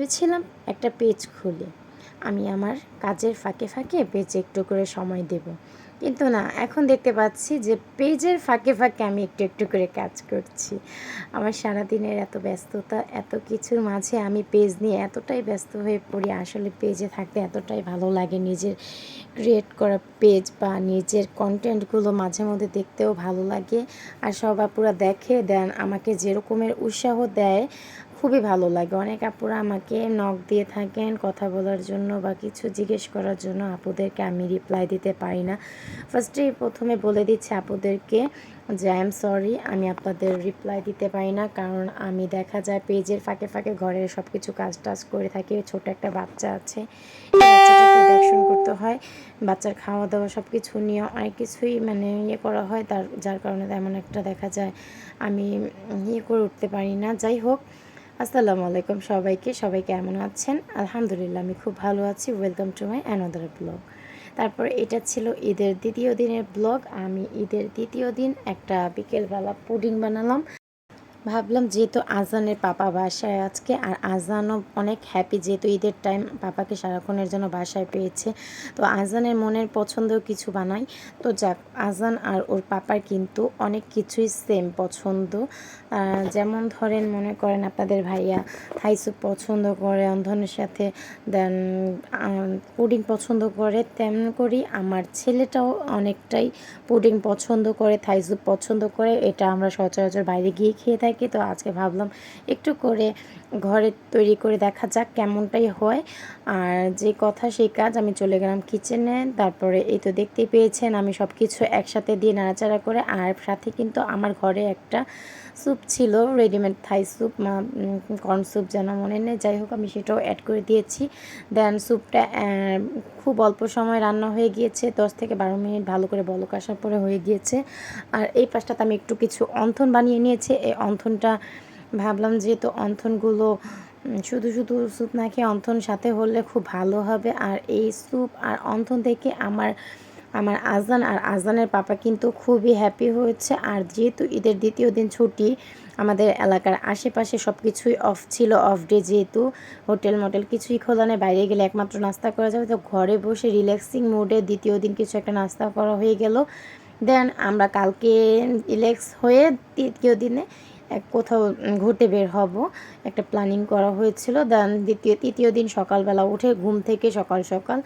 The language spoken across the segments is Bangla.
ভেবেছিলাম একটা পেজ খুলে আমি আমার কাজের ফাঁকে ফাঁকে পেজে একটু করে সময় দেব, কিন্তু না, এখন দেখতে পাচ্ছি যে পেজের ফাঁকে ফাঁকে আমি একটু একটু করে কাজ করছি। আমার সারাদিনের এত ব্যস্ততা, এত কিছুর মাঝে আমি পেজ নিয়ে এতটাই ব্যস্ত হয়ে পড়ি। আসলে পেজে থাকতে এতটাই ভালো লাগে, নিজের ক্রিয়েট করা পেজ বা নিজের কন্টেন্টগুলো মাঝে মধ্যে দেখতেও ভালো লাগে। আর সব আপুরা দেখে দেন, আমাকে যেরকমের উৎসাহ দেয়, খুবই ভালো লাগে। অনেক আপুরা আমাকে নক দিয়ে থাকেন কথা বলার জন্য বা কিছু জিজ্ঞেস করার জন্য। আপুদেরকে আমি রিপ্লাই দিতে পারি না। প্রথমে বলে দিচ্ছি আপুদেরকে যে আই এম সরি, আমি আপনাদের রিপ্লাই দিতে পারি না, কারণ আমি দেখা যায় পেজের ফাঁকে ফাঁকে ঘরের সব কিছু কাজ টাজ করে থাকি। ছোট একটা বাচ্চা আছে, বাচ্চাটাকে দেখশন করতে হয়, বাচ্চার খাওয়া দাওয়া সব কিছু নিয়ে অনেক কিছুই মানে করা হয়, যার কারণে তেমন একটা দেখা যায় আমি করে উঠতে পারি না। যাই হোক, আসসালামু আলাইকুম সবাইকে। সবাই কেমন আছেন? আলহামদুলিল্লাহ আমি খুব ভালো আছি। Welcome to my another blog. তারপর এটা ছিল ঈদের দ্বিতীয় দিনের ব্লগ। আমি ঈদের দ্বিতীয় দিন একটা বিকেলবেলা পুডিং বানালাম। ভাবলাম যেহেতু আজানের পাপা বাসায় আজকে, আর আজানও অনেক হ্যাপি যেহেতু ঈদের টাইম পাপাকে সারাক্ষণের জন্য বাসায় পেয়েছে, তো আজানের মনের পছন্দ কিছু বানাই। তো যাক, আজান আর ওর পাপার কিন্তু অনেক কিছুই সেম পছন্দ। যেমন ধরেন, মনে করেন আপনাদের ভাইয়া থাই স্যুপ পছন্দ করে অন্ধনের সাথে, দেন পুডিং পছন্দ করে, তেমন করি আমার ছেলেটাও অনেকটাই পুডিং পছন্দ করে, থাই স্যুপ পছন্দ করে। এটা আমরা সচরাচর বাইরে গিয়ে খেয়ে থাকি। তো আজকে ভাবলাম একটু করে ঘরে তৈরি করে দেখা যাক কেমনটাই হয়। আর যে কথা সেই কাজ, আমি চলে গেলাম কিচেনে। তারপরে এই তো দেখতেই পেয়েছেন আমি সব কিছু একসাথে দিয়ে নাড়াচাড়া করে, আর সাথে কিন্তু আমার ঘরে একটা স্যুপ ছিল, readymade Thai soup, corn soup যেন মনে নেই। যাই হোক, আমি সেটাও অ্যাড করে দিয়েছি। দেন স্যুপটা খুব অল্প সময় রান্না হয়ে গিয়েছে, 10 থেকে 12 মিনিট ভালো করে বলক আসার পরে হয়ে গিয়েছে। আর এই পাশটাতে আমি একটু কিছু অন্থন বানিয়ে নিয়েছি। এই অন্থনটা ভাবলাম যেহেতু অন্থনগুলো শুধু শুধু স্যুপ না খেয়ে অন্থন সাথে হলে খুব ভালো হবে। আর এই স্যুপ আর অন্থন থেকে আমার আমার আজান আর আজানের পাপা কিন্তু খুবই হ্যাপি হয়েছে। আর যেহেতু ঈদের দ্বিতীয় দিন ছুটি, আমাদের এলাকার আশেপাশে সব কিছুই অফ ছিল, অফ ডে যেহেতু, হোটেল মোটেল কিছুই খোলা নেই, বাইরে গেলে একমাত্র নাস্তা করা যাবে। তো ঘরে বসে রিল্যাক্সিং মুডে দ্বিতীয় দিন কিছু একটা নাস্তা করা হয়ে গেল। দেন আমরা কালকে রিল্যাক্স হয়ে তৃতীয় দিনে কোথাও ঘুরতে বের হব, একটা প্ল্যানিং করা হয়েছিল। দেন তৃতীয় দিন সকালবেলা উঠে ঘুম থেকে সকাল সকাল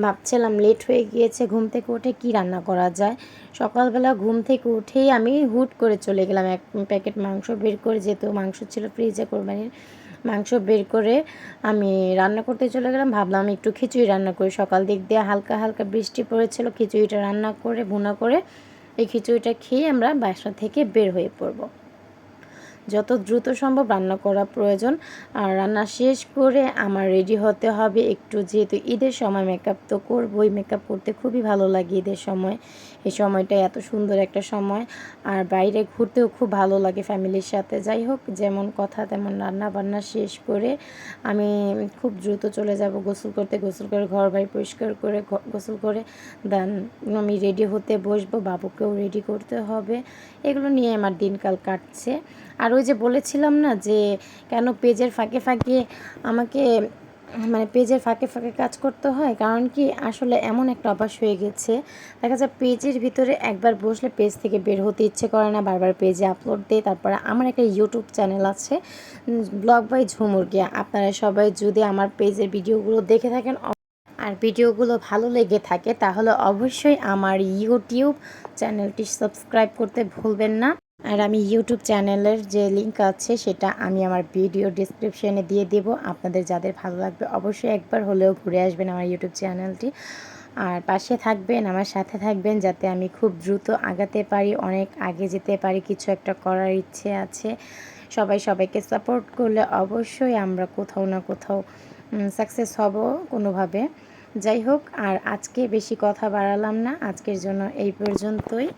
ভাবছিলাম লেট হয়ে গিয়েছে, ঘুম থেকে উঠে কি রান্না করা যায়। সকালবেলা ঘুম থেকে উঠেই আমি হুট করে চলে গেলাম এক প্যাকেট মাংস বের করে, যেহেতু মাংস ছিল ফ্রিজে, কোরবানির মাংস বের করে আমি রান্না করতে চলে গেলাম। ভাবলাম একটু খিচুড়ি রান্না করি, সকাল দিক দিয়ে হালকা হালকা বৃষ্টি পড়েছিল। খিচুড়িটা রান্না করে ভুনা করে এই খিচুড়িটা খেয়ে আমরা বাসা থেকে বের হয়ে পড়ব। যত দ্রুত সম্ভব রান্না করা প্রয়োজন। আর রান্না শেষ করে আমার রেডি হতে হবে একটু, যেহেতু ঈদের সময় মেকআপ তো করবই, মেকআপ করতে খুবই ভালো লাগে ঈদের সময়। এই সময়টা এত সুন্দর একটা সময়, আর বাইরে ঘুরতেও খুব ভালো লাগে ফ্যামিলির সাথে। যাই হোক, যেমন কথা তেমন রান্না বান্না শেষ করে আমি খুব দ্রুত চলে যাব গোসল করতে। গোসল করে ঘর বাড়ি পরিষ্কার করে গোসল করে দেন আমি রেডি হতে বসবো, বাবুকেও রেডি করতে হবে। এগুলো নিয়ে আমার দিনকাল কাটছে। আর ওই যে বলেছিলাম না যে কেন পেজের ফাঁকে ফাঁকে আমাকে পেজের ফাঁকে ফাঁকে কাজ করতে হয়, কারণ কি আসলে এমন একটা অভ্যাস হয়ে গেছে, দেখা যায় পেজের ভিতরে একবার বসলে পেজ থেকে বের হতে ইচ্ছে করে না, বারবার পেজে আপলোড দেয়। তারপরে আমার একটা ইউটিউব চ্যানেল আছে, ব্লগ বাই ঝুমুর গিয়া। আপনারা সবাই যদি আমার পেজের ভিডিওগুলো দেখে থাকেন আর ভিডিওগুলো ভালো লেগে থাকে, তাহলে অবশ্যই আমার ইউটিউব চ্যানেলটি সাবস্ক্রাইব করতে ভুলবেন না। আর আমি ইউটিউব চ্যানেলের যে লিঙ্ক আছে সেটা আমি আমার ভিডিও ডিসক্রিপশানে দিয়ে দেব। আপনাদের যাদের ভালো লাগবে অবশ্যই একবার হলেও ঘুরে আসবেন আমার ইউটিউব চ্যানেলটি, আর পাশে থাকবেন, আমার সাথে থাকবেন, যাতে আমি খুব দ্রুত আগাতে পারি, অনেক আগে যেতে পারি। কিছু একটা করার ইচ্ছে আছে। সবাই সবাইকে সাপোর্ট করলে অবশ্যই আমরা কোথাও না কোথাও সাকসেস হব কোনোভাবে। যাই হোক, আর আজকে বেশি কথা বাড়ালাম না, আজকের জন্য এই পর্যন্তই।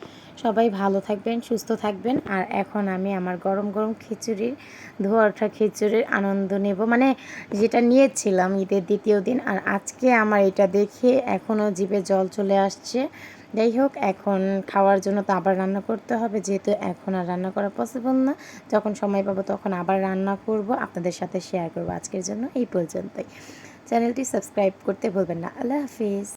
সবাই ভালো থাকবেন, সুস্থ থাকবেন। আর এখন আমি আমার গরম গরম খিচুড়ির, ধোয়া ওঠা খিচুড়ির আনন্দ নেব, মানে যেটা নিয়েছিলাম ঈদের দ্বিতীয় দিন, আর আজকে আমার এটা দেখে এখনও জিভে জল চলে আসছে। যাই হোক, এখন খাওয়ার জন্য তো আবার রান্না করতে হবে, যেহেতু এখন আর রান্না করা পসিবল না। যখন সময় পাবো তখন আবার রান্না করব, আপনাদের সাথে শেয়ার করব। আজকের জন্য এই পর্যন্তই। চ্যানেলটি সাবস্ক্রাইব করতে ভুলবেন না। আল্লাহ হাফিজ।